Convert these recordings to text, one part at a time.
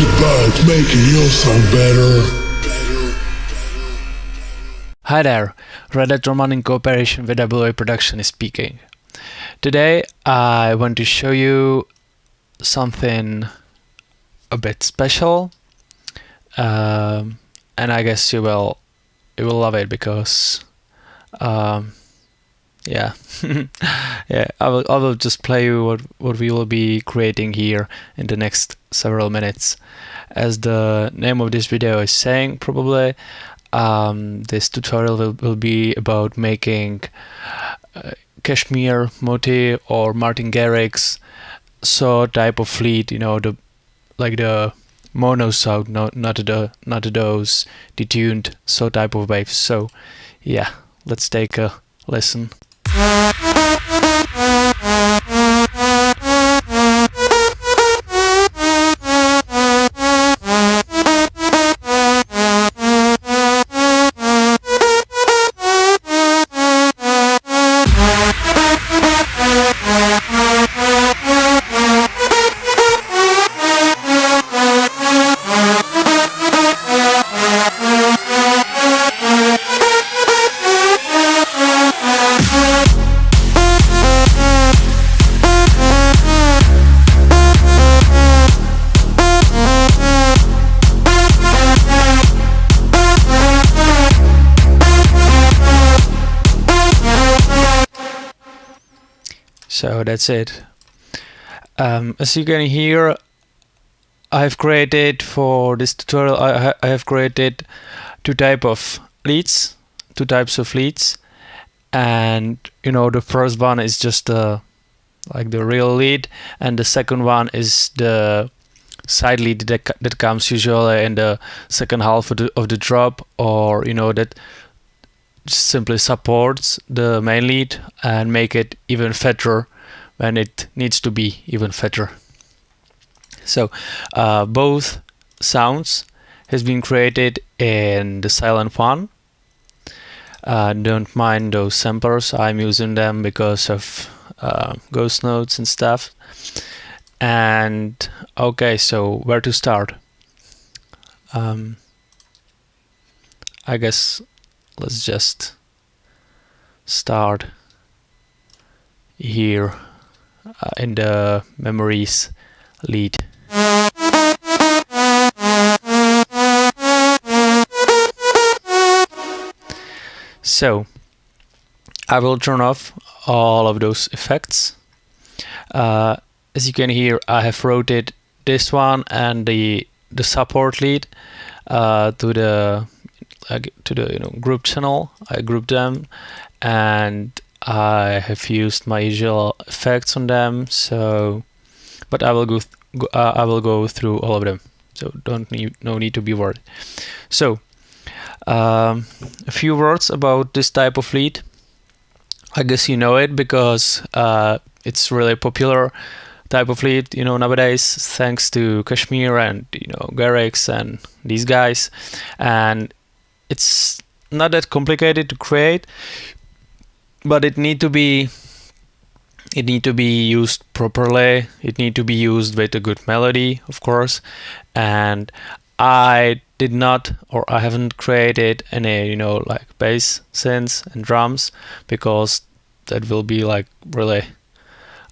about making your sound better. Hi there, Redhead Roman in cooperation with W Production is speaking. Today I want to show you something a bit special, and I guess you will love it because yeah yeah, I will just play you what we will be creating here in the next several minutes. As the name of this video is saying, probably this tutorial will be about making KSHMR, MOTi or Martin Garrix's saw type of lead, you know, the mono sound, not those detuned saw type of waves. So yeah, let's take a listen. So that's it. As you can hear, I've created for this tutorial, I have created two types of leads, and you know, the first one is just like the real lead, and the second one is the side lead that comes usually in the second half of the drop, or you know, that simply supports the main lead and make it even fatter when it needs to be even fatter. So both sounds has been created in the Sylenth1. Don't mind those samplers, I'm using them because of ghost notes and stuff. And okay, so where to start? I guess let's just start here in the memories lead. So I will turn off all of those effects. As you can hear, I have routed this one and the support lead to the group channel. I grouped them and I have used my usual effects on them. So, but I will go through all of them. So no need to be worried. So a few words about this type of lead. I guess you know it because it's really popular type of lead, you know, nowadays, thanks to KSHMR and you know Garrix and these guys. And it's not that complicated to create, but it need to be used properly. It need to be used with a good melody, of course. And I did not, or I haven't created any, you know, like bass, synths and drums, because that will be like really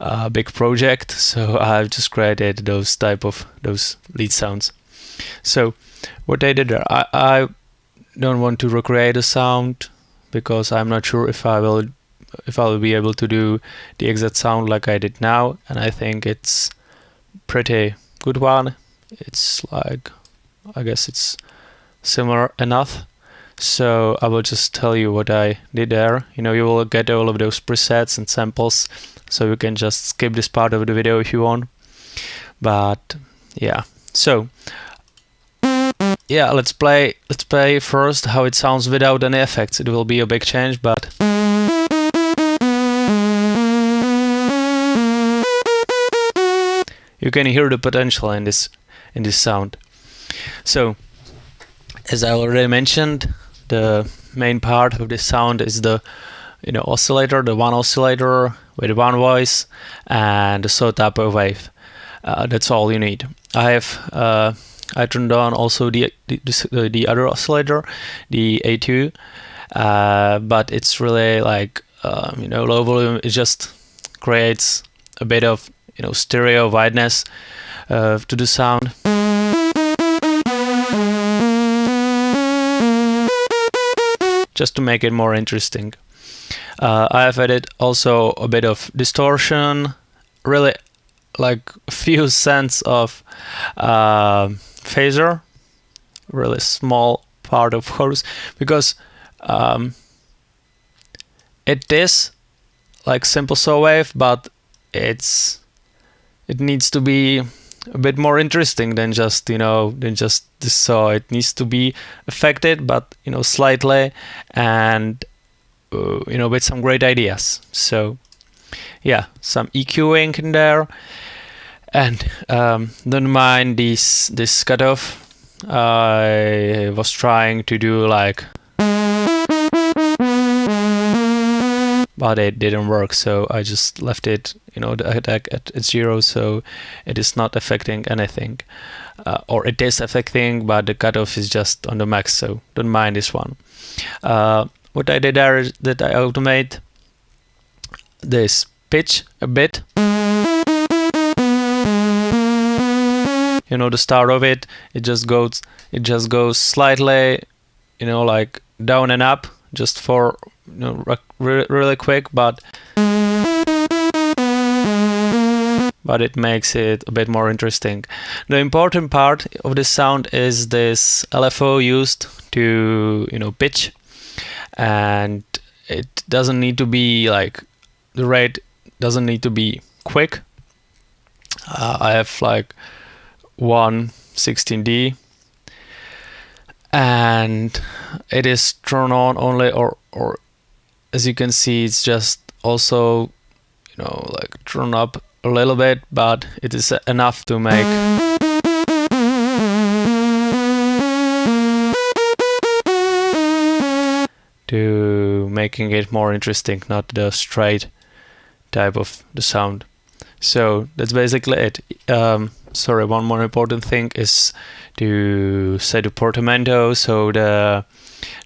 a big project. So I've just created those lead sounds. So what I did there, I don't want to recreate a sound because I'm not sure if I will be able to do the exact sound like I did now, and I think it's pretty good one. It's like, I guess it's similar enough. So I will just tell you what I did there. You know, you will get all of those presets and samples, so you can just skip this part of the video if you want. But yeah, so yeah, let's play first how it sounds without any effects. It will be a big change, but you can hear the potential in this sound. So as I already mentioned, the main part of this sound is the oscillator, the one oscillator with one voice and the saw type of wave. That's all you need. I have I turned on also the other oscillator, the A2, but it's really like low volume. It just creates a bit of stereo wideness to the sound. Just to make it more interesting. I have added also a bit of distortion, really like a few cents of phaser, really small part of course, because it is like simple saw wave, but it needs to be a bit more interesting than just the saw. It needs to be affected, but slightly, and with some great ideas. So yeah, some EQing in there, and don't mind this cutoff. I was trying to do like, but it didn't work, so I just left it at 0, so it is not affecting anything, or it is affecting, but the cutoff is just on the max, so don't mind this one. What I did there is that I automate this pitch a bit. The start of it just goes slightly, like down and up, just for really quick, but it makes it a bit more interesting. The important part of this sound is this LFO used to pitch, and it doesn't need to be like, the rate doesn't need to be quick. I have like 1/16D, and it is turned on only, or as you can see, it's just also like turn up a little bit, but it is enough to make making it more interesting, not the straight type of the sound. So that's basically it. Sorry, one more important thing is to set the portamento, so the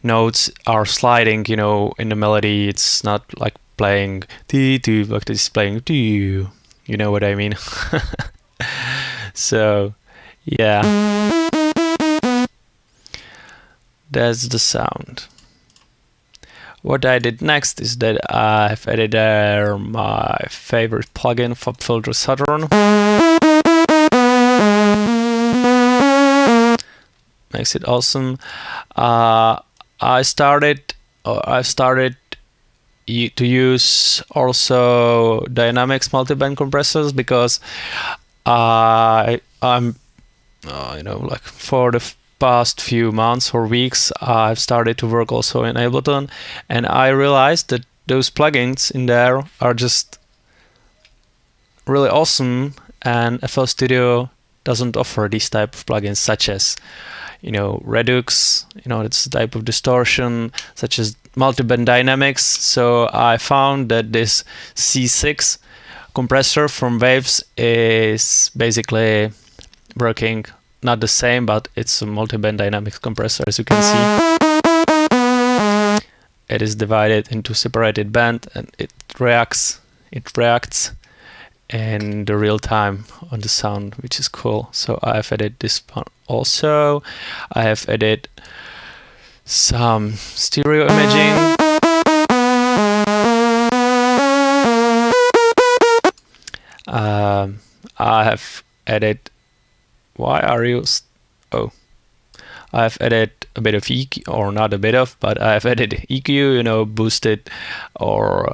notes are sliding, in the melody. It's not like playing T2, but it's playing T. You know what I mean? So, yeah. That's the sound. What I did next is that I've added there my favorite plugin, FLP Filter Saturn. Makes it awesome. I've started to use also Dynamics multiband compressors, because I'm like for the past few months or weeks I've started to work also in Ableton, and I realized that those plugins in there are just really awesome, and FL Studio doesn't offer these type of plugins, such as Redux, it's a type of distortion, such as multiband dynamics. So I found that this C6 compressor from Waves is basically working not the same, but it's a multiband dynamics compressor. As you can see, it is divided into separated band, and it reacts in the real time on the sound, which is cool. So I have added this one also. I have added some stereo imaging. I have added. Why are you? I have added a bit of EQ, or not a bit of, but I have added EQ, boost it or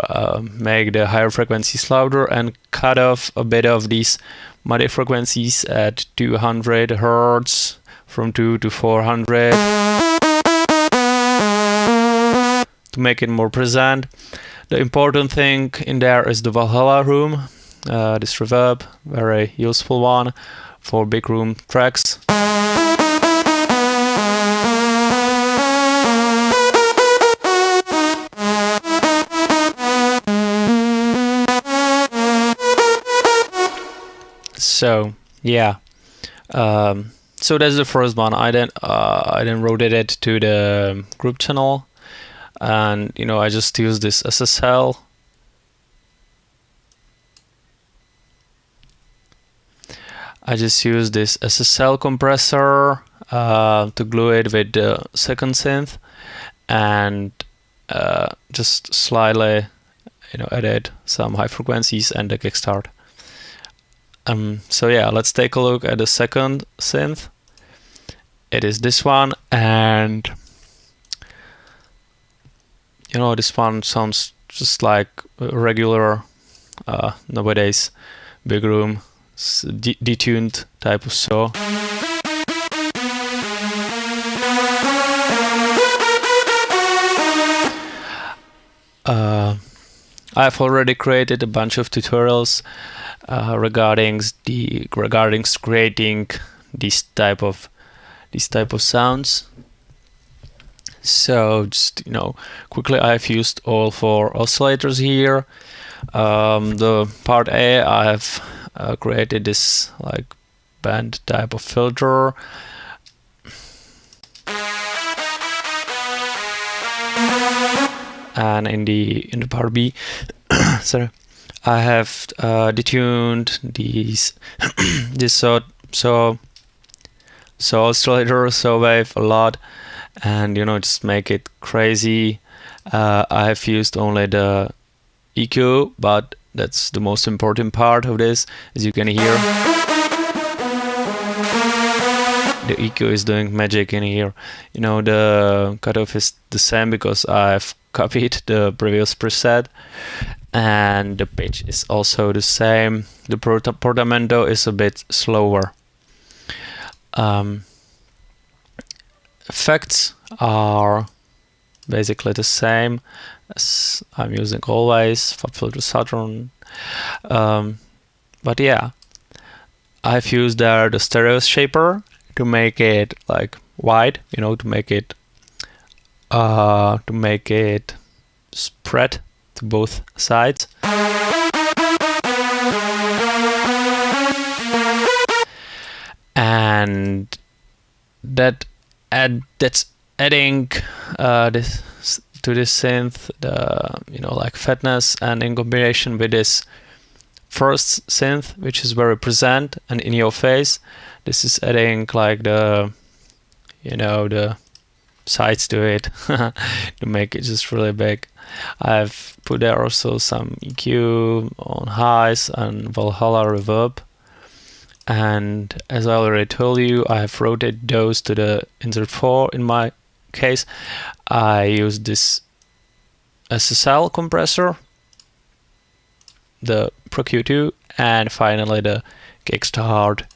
make the higher frequencies louder, and cut off a bit of these MOTi frequencies at 200 Hertz from 2 to 400 to make it more present. The important thing in there is the Valhalla room, this reverb, very useful one for big room tracks. So yeah, So that's the first one. I then routed it to the group channel, and I just use this SSL. I just use this SSL compressor to glue it with the second synth, and just slightly edit some high frequencies and the kickstart. So yeah, let's take a look at the second synth. It is this one, and this one sounds just like a regular nowadays big room detuned type of saw. I've already created a bunch of tutorials regarding creating these type of sounds. So just quickly, I've used all 4 oscillators here. The part A, I've created this like band type of filter. And in the part B, sorry, I have detuned these this saw oscillator, saw wave a lot, and just make it crazy. I have used only the EQ, but that's the most important part of this, as you can hear. The EQ is doing magic in here. The cutoff is the same because I've copied the previous preset, and the pitch is also the same. The portamento is a bit slower. Effects are basically the same as I'm using always, FabFilter Saturn. But yeah, I've used there the stereo shaper to make it like wide, to make it spread to both sides. And that's adding this to this synth, the like fatness, and in combination with this first synth, which is very present and in your face, this is adding like the the sides to it to make it just really big. I've put there also some EQ on highs and Valhalla reverb, and as I already told you, I have routed those to the insert 4. In my case, I use this SSL compressor, the Pro Q2, and finally the kickstart.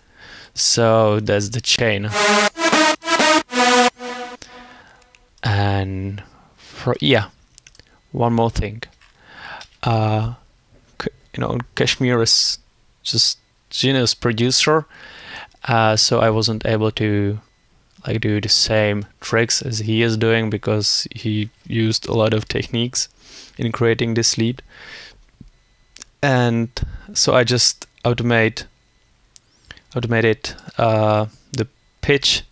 So that's the chain. And one more thing. KSHMR is just genius producer, so I wasn't able to do the same tricks as he is doing, because he used a lot of techniques in creating this lead, and so I just automated the pitch,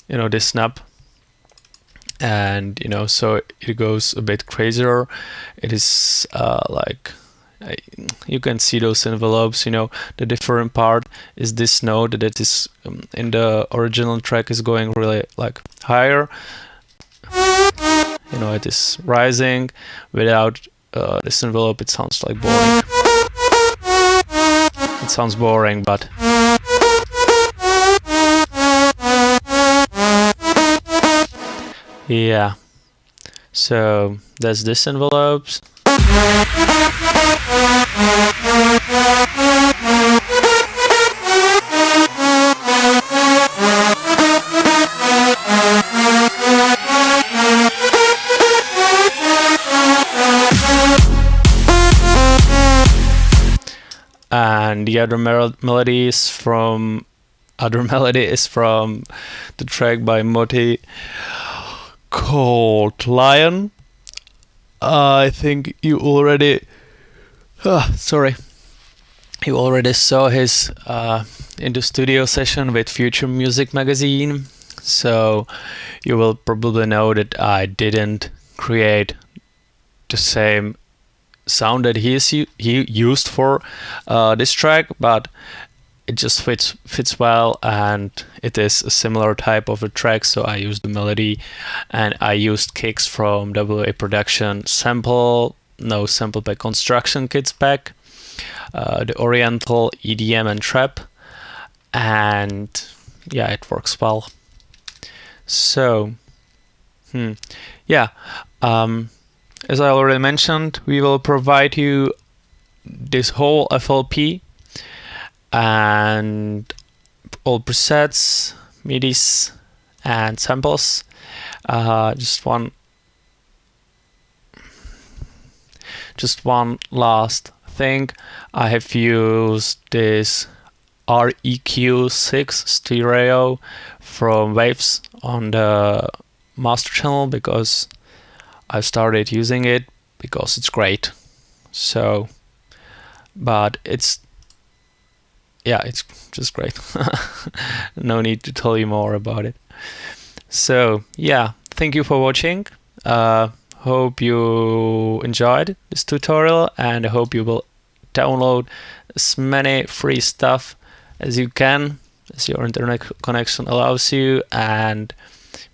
this snap, and so it goes a bit crazier. It is you can see those envelopes. The different part is this note that is in the original track is going really higher. It is rising. Without this envelope, it sounds like boring. It sounds boring, but yeah. So that's this envelopes. And the other melody is from the track by MOTi called Lion. I think you already saw his into studio session with Future Music magazine. So you will probably know that I didn't create the same sound that he used for this track, but it just fits well, and it is a similar type of a track. So I used the melody, and I used kicks from WA Production sample by Construction Kits pack, the Oriental, EDM, and trap, and yeah, it works well. So as I already mentioned, we will provide you this whole FLP and all presets, MIDIs, and samples. Just one last thing. I have used this REQ6 stereo from Waves on the master channel because I started using it because it's great. So, but it's just great. No need to tell you more about it. So yeah, thank you for watching. Hope you enjoyed this tutorial, and I hope you will download as many free stuff as you can, as your internet connection allows you, and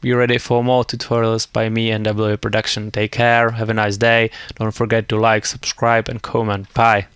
be ready for more tutorials by me and W Production. Take care, have a nice day. Don't forget to like, subscribe, and comment. Bye.